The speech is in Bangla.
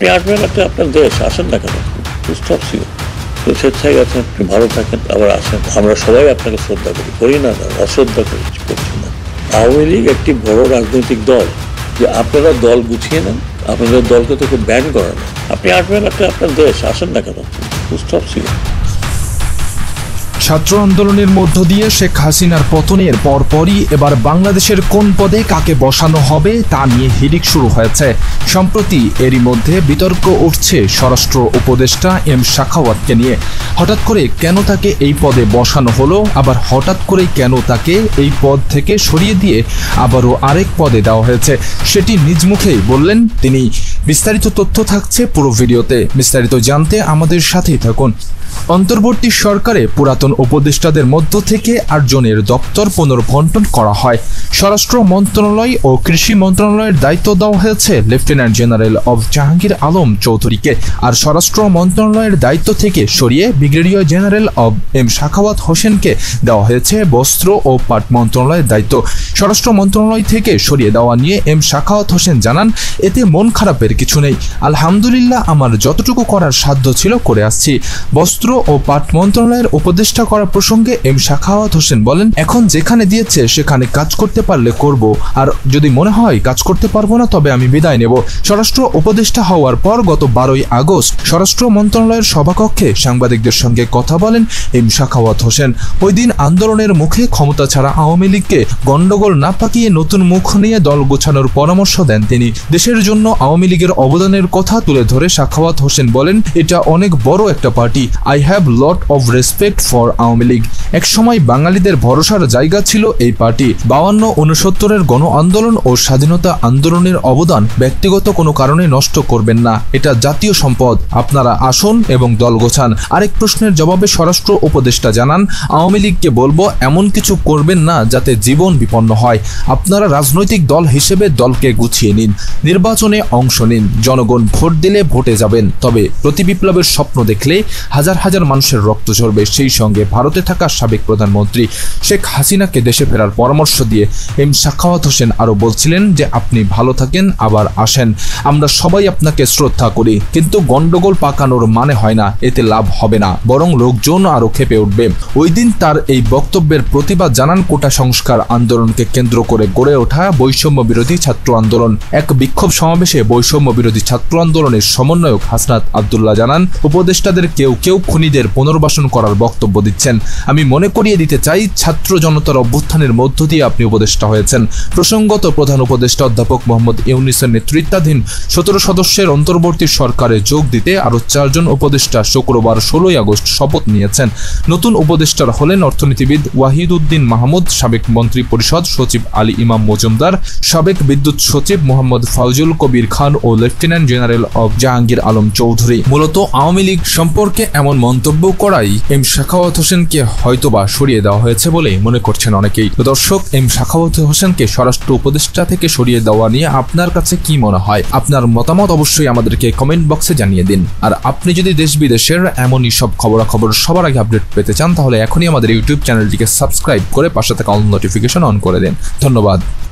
আপনি আসবেন একটা আপনার দেশ, আসেন না কেন, স্টপ ইউ। তো স্বেচ্ছায় গেছেন, আপনি ভালো থাকেন, আবার আসেন। আমরা সবাই আপনাকে শ্রদ্ধা করি না, অশ্রদ্ধা করছি না। আওয়ামী লীগ একটি বড় রাজনৈতিক দল, যে আপনারা দল গুছিয়ে নেন, আপনাদের দলকে তো ব্যান করেন। আপনি আসবেন একটা আপনার দেশ, আসেন না কেন, স্টপ ইউ। ছাত্র আন্দোলনের মধ্য দিয়ে শেখ হাসিনার পতনের পরপরই এবার বাংলাদেশের কোন পদে কাকে বসানো হবে তা নিয়ে হিড়িক শুরু হয়েছে। সম্প্রতি এরই মধ্যে বিতর্ক উঠছে স্বরাষ্ট্র উপদেষ্টা এম সাখাওয়াতকে নিয়ে। হঠাৎ করে কেন তাকে এই পদে বসানো হলো, আবার হঠাৎ করে কেন তাকে এই পদ থেকে সরিয়ে দিয়ে আবারও আরেক পদে দেওয়া হয়েছে, সেটি নিজ মুখেই বললেন তিনি। বিস্তারিত তথ্য থাকছে পুরো ভিডিওতে, বিস্তারিত জানতে আমাদের সাথেই থাকুন। অন্তর্বর্তী সরকারে পুরাতন উপদেষ্টাদের মধ্য থেকে ৮ জনের দপ্তর পুনর্বণ্টন করা হয়। স্বরাষ্ট্র মন্ত্রণালয় ও কৃষি মন্ত্রণালয়ের দায়িত্ব দেওয়া হয়েছে লেফটেন্যান্ট জেনারেল অব জাহাঙ্গীর আলম চৌধুরীকে, আর স্বরাষ্ট্র মন্ত্রণালয়ের দায়িত্ব থেকে সরিয়ে ব্রিগেডিয়ার জেনারেল অব এম সাখাওয়াত হোসেনকে দেওয়া হয়েছে বস্ত্র ও পাট মন্ত্রণালয়ের দায়িত্ব। স্বরাষ্ট্র মন্ত্রণালয় থেকে সরিয়ে দেওয়া নিয়ে এম সাখাওয়াত হোসেন জানান, এতে মন খারাপের কিছু নেই, আলহামদুলিল্লাহ আমার যতটুকু করার সাধ্য ছিল করে আসছি। বস্ত্র ও পাট মন্ত্রণালয়ের উপদেষ্টা করা প্রসঙ্গে এম সাখাওয়াত হোসেন বলেন, এখন যেখানে দিয়েছে সেখানে কাজ করতে পারলে করব, আর যদি মনে হয় কাজ করতে পারবো না তবে আমি বিদায় নেব। স্বরাষ্ট্র উপদেষ্টা হওয়ার পর গত 12ই আগস্ট স্বরাষ্ট্র মন্ত্রণালয়ের সভাকক্ষে সাংবাদিকদের সঙ্গে কথা বলেন এম সাখাওয়াত হোসেন। ওই দিন আন্দোলনের মুখে ক্ষমতা ছাড়া আওয়ামী লীগকে গন্ডগোল না পাকিয়ে নতুন মুখ নিয়ে দল গোছানোর পরামর্শ দেন তিনি। দেশের জন্য আওয়ামী লীগের অবদানের কথা তুলে ধরে সাখাওয়াত হোসেন বলেন, এটা অনেক বড় একটা party, I have lot of respect for Awami League. এক সময় বাঙালিদের ভরসার জায়গা ছিল এই পার্টি। 52-69-এর গণ আন্দোলন ও স্বাধীনতা আন্দোলনের অবদান ব্যক্তিগত কোনো কারণে নষ্ট করবেন না, এটা জাতীয় সম্পদ। আপনারা আসুন এবং দল গোছান। আরেক প্রশ্নের জবাবে স্বরাষ্ট্র উপদেষ্টা জানান, আওয়ামী লীগকে বলবো এমন কিছু করবেন না যাতে জীবন বিপন্ন হয়। আপনারা রাজনৈতিক দল হিসেবে দলকে গুছিয়ে নিন, নির্বাচনে অংশ নিন, জনগণ ভোট দিলে ভোটে যাবেন, তবে প্রতি বিপ্লবের স্বপ্ন দেখলে হাজার হাজার মানুষের রক্ত ঝরবে। সেই সঙ্গে ভারতে থাকা সাবেক প্রধানমন্ত্রী শেখ হাসিনাকে দেশে ফেরার পরামর্শ দিয়ে এম সাখাওয়াত হোসেন আরও বলছিলেন যে আপনি ভালো থাকেন, আবার আসেন, আমরা সবাই আপনাকে শ্রদ্ধা করি, কিন্তু গন্ডগোল পাকানোর মানে হয় না, এতে লাভ হবে না, বরং লোকজন আরও ক্ষেপে উঠবে। ওই দিন তার এই বক্তব্যের প্রতিবাদ জানান কোটা সংস্কার আন্দোলনকে কেন্দ্র করে গড়ে ওঠা বৈষম্য বিরোধী ছাত্র আন্দোলন। এক বিক্ষোভ সমাবেশে বৈষম্য বিরোধী ছাত্র আন্দোলনের সমন্বয়ক হাসনাত আব্দুল্লাহ জানান, উপদেষ্টাদের কেউ কেউ খুনিদের পুনর্বাসন করার বক্তব্য দিচ্ছেন। আমি মনে করিয়ে দিতে চাই, ছাত্র জনতার অভ্যুত্থানের মধ্য দিয়ে আপনি উপদেষ্টা হয়েছেন। প্রসঙ্গত প্রধান উপদেষ্টা অধ্যাপক মোহাম্মদ ইউনূসের নেতৃত্বাধীন 17 সদস্যের অন্তর্বর্তী সরকারে যোগ দিতে আরও 4 জন উপদেষ্টা শুক্রবার 16ই আগস্ট শপথ নিয়েছেন। নতুন উপদেষ্টারা হলেন অর্থনীতিবিদ ওয়াহিদ উদ্দিন মাহমুদ, সাবেক মন্ত্রী পরিষদ সচিব আলী ইমাম মজুমদার, সাবেক বিদ্যুৎ সচিব মোহাম্মদ ফাউজুল কবির খান ও লেফটেন্যান্ট জেনারেল অব জাহাঙ্গীর আলম চৌধুরী। মূলত আওয়ামী লীগ সম্পর্কে এমন মন্তব্য করাই এম সাখাওয়াত হোসেনকে হয়তোবা সরিয়ে দেওয়া হয়েছে বলে মনে করছেন অনেকেই। দর্শক, এম সাখাওয়াত হোসেনকে স্বরাষ্ট্র উপদেষ্টা থেকে সরিয়ে দেওয়া নিয়ে আপনার কাছে কি মনে হয়? আপনার মতামত অবশ্যই আমাদেরকে কমেন্ট বক্সে জানিয়ে দিন। আর আপনি যদি দেশ বিদেশের এমনই সব খবরাখবর সবার আগে আপডেট পেতে চান, তাহলে এখনই আমাদের ইউটিউব চ্যানেলটিকে সাবস্ক্রাইব করে পাশে থাকা অল নোটিফিকেশন অন করে দিন। ধন্যবাদ।